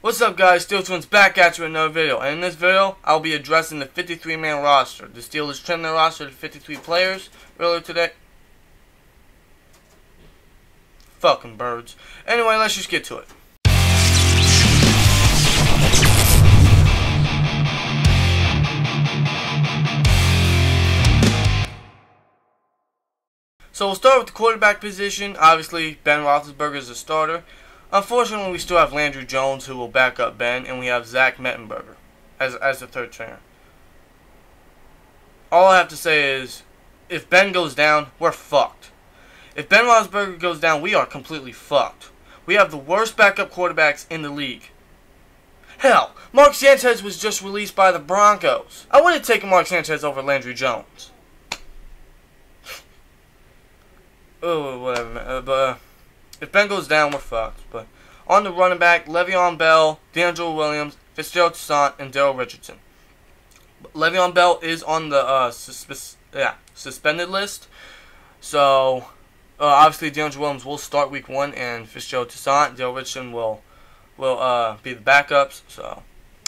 What's up, guys? Steel Twins back at you with another video. And in this video, I'll be addressing the 53-man roster. The Steelers trimmed their roster to 53 players earlier today. Fucking birds. Anyway, let's just get to it. So we'll start with the quarterback position. Obviously, Ben Roethlisberger is the starter. Unfortunately, we still have Landry Jones, who will back up Ben, and we have Zach Mettenberger as the third trainer. All I have to say is, if Ben goes down, we're fucked. If Ben Roethlisberger goes down, we are completely fucked. We have the worst backup quarterbacks in the league. Hell, Mark Sanchez was just released by the Broncos. I would have taken Mark Sanchez over Landry Jones. Oh, whatever, but if Ben goes down, we're fucked. But on the running back, Le'Veon Bell, D'Angelo Williams, Fitzgerald Toussaint, and Daryl Richardson. Le'Veon Bell is on the suspended list. So, obviously, D'Angelo Williams will start week 1, and Fitzgerald Toussaint, Daryl Richardson will be the backups. So,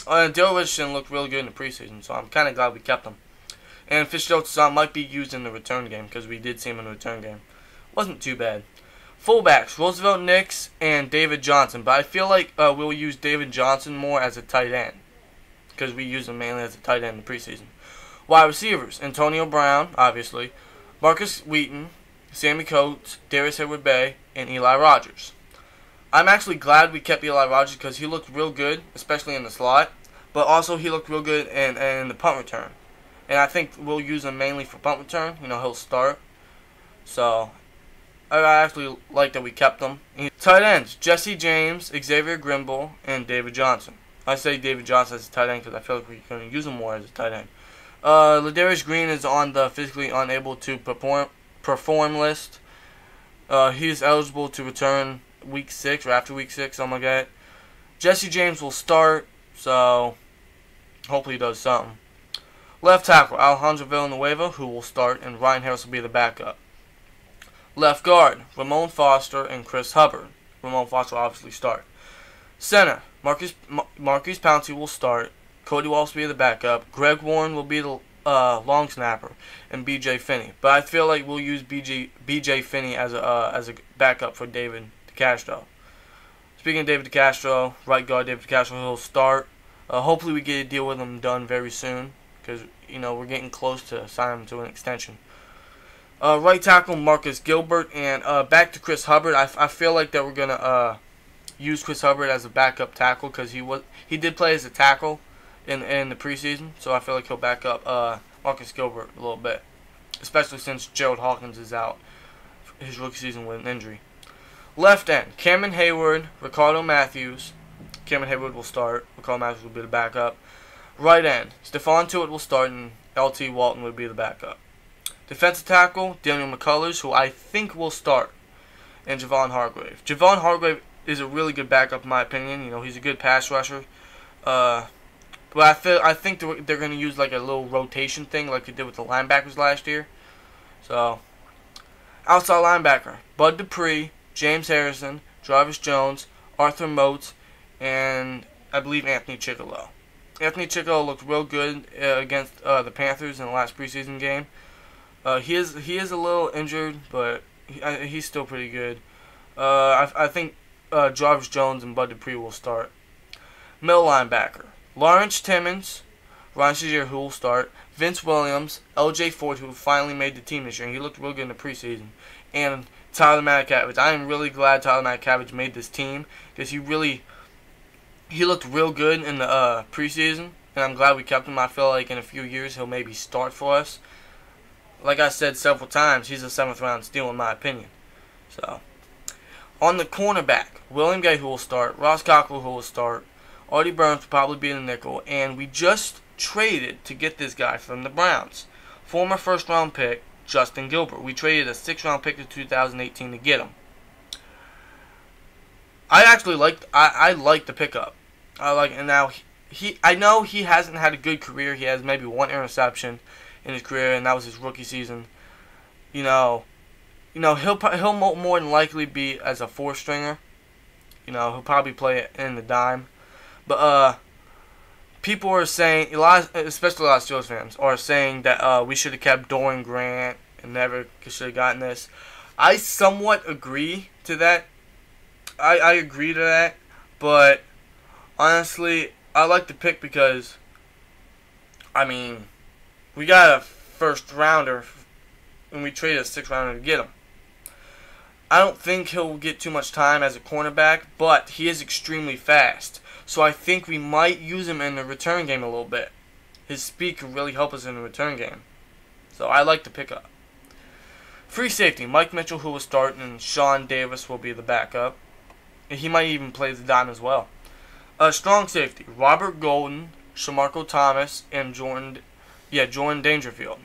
Daryl Richardson looked really good in the preseason, so I'm kind of glad we kept him. And Fitzgerald Toussaint might be used in the return game, because we did see him in the return game. Wasn't too bad. Fullbacks, Roosevelt Nix and David Johnson. But I feel like we'll use David Johnson more as a tight end, because we use him mainly as a tight end in the preseason. Wide receivers, Antonio Brown, obviously, Marcus Wheaton, Sammy Coates, Darius Heyward-Bey, and Eli Rogers. I'm actually glad we kept Eli Rogers because he looked real good, especially in the slot. But also he looked real good in the punt return. And I think we'll use him mainly for punt return. You know, he'll start. So I actually like that we kept them. Tight ends, Jesse James, Xavier Grimble, and David Johnson. I say David Johnson as a tight end because I feel like we're going to use him more as a tight end. Ladarius Green is on the physically unable to perform list. He's eligible to return week 6 or after week 6, something like that. Jesse James will start, so hopefully he does something. Left tackle, Alejandro Villanueva, who will start, and Ryan Harris will be the backup. Left guard, Ramon Foster and Chris Hubbard. Ramon Foster will obviously start. Center, Marquise Pouncey will start. Cody Wallace will be the backup. Greg Warren will be the long snapper, and B.J. Finney. But I feel like we'll use B.J. Finney as a backup for David DeCastro. Speaking of David DeCastro, right guard David DeCastro, he'll start. Hopefully we get a deal with him done very soon, because you know we're getting close to signing him to an extension. Right tackle Marcus Gilbert, and back to Chris Hubbard. I feel like that we're gonna use Chris Hubbard as a backup tackle because he did play as a tackle in the preseason, so I feel like he'll back up Marcus Gilbert a little bit, especially since Gerald Hawkins is out his rookie season with an injury. Left end, Cameron Hayward, Ricardo Matthews. Cameron Hayward will start. Ricardo Matthews will be the backup. Right end, Stephon Tuitt will start, and L.T. Walton will be the backup. Defensive tackle, Daniel McCullers, who I think will start, and Javon Hargrave. Javon Hargrave is a really good backup in my opinion. You know, he's a good pass rusher. But I think they're going to use like a little rotation thing like they did with the linebackers last year. So, outside linebacker, Bud Dupree, James Harrison, Jarvis Jones, Arthur Moats, and I believe Anthony Chickillo. Anthony Chickillo looked real good against the Panthers in the last preseason game. He is a little injured, but he's still pretty good. I think Jarvis Jones and Bud Dupree will start. Middle linebacker, Lawrence Timmons, Ryan Shazier, who will start, Vince Williams, L.J. Ford, who finally made the team this year, and he looked real good in the preseason, and Tyler Matakavich. I am really glad Tyler Matakavich made this team because he looked real good in the preseason, and I'm glad we kept him. I feel like in a few years he'll maybe start for us. Like I said several times, he's a 7th round steal in my opinion. So, on the cornerback, William Gay, who will start, Ross Cockrell, who will start, Artie Burns will probably be in the nickel, and we just traded to get this guy from the Browns. Former 1st round pick, Justin Gilbert. We traded a 6th round pick in 2018 to get him. I actually like the pickup. And now I know he hasn't had a good career. He has maybe 1 interception in his career, and that was his rookie season. You know, he'll more than likely be as a 4th stringer. You know, he'll probably play it in the dime. But people are saying, especially a lot of Steelers fans, are saying that we should have kept Dorian Grant and never should have gotten this. I somewhat agree to that. I agree to that, but honestly, I like the pick because, I mean, we got a first rounder and we traded a 6th rounder to get him. I don't think he'll get too much time as a cornerback, but he is extremely fast. So I think we might use him in the return game a little bit. His speed could really help us in the return game. So I like the pickup. Free safety, Mike Mitchell, who will start, and Sean Davis will be the backup. And he might even play the dime as well. Strong safety, Robert Golden, Shamarko Thomas, and Jordan Dangerfield.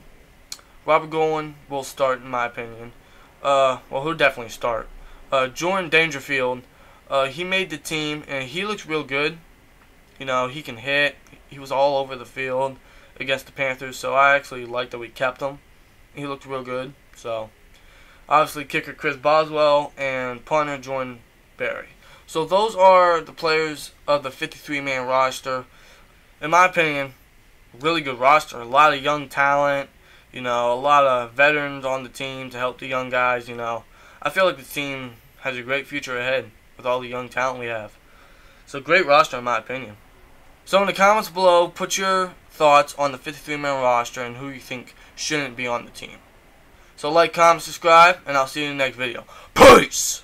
Robert Golden will start, in my opinion. Well, he'll definitely start. Jordan Dangerfield, he made the team, and he looks real good. You know, he can hit. He was all over the field against the Panthers, so I actually like that we kept him. He looked real good. So, obviously, kicker Chris Boswell and punter Jordan Berry. So, those are the players of the 53-man roster. In my opinion, really good roster. A lot of young talent. You know, a lot of veterans on the team to help the young guys, you know. I feel like the team has a great future ahead with all the young talent we have. So, great roster in my opinion. So, in the comments below, put your thoughts on the 53-man roster and who you think shouldn't be on the team. So, like, comment, subscribe, and I'll see you in the next video. Peace!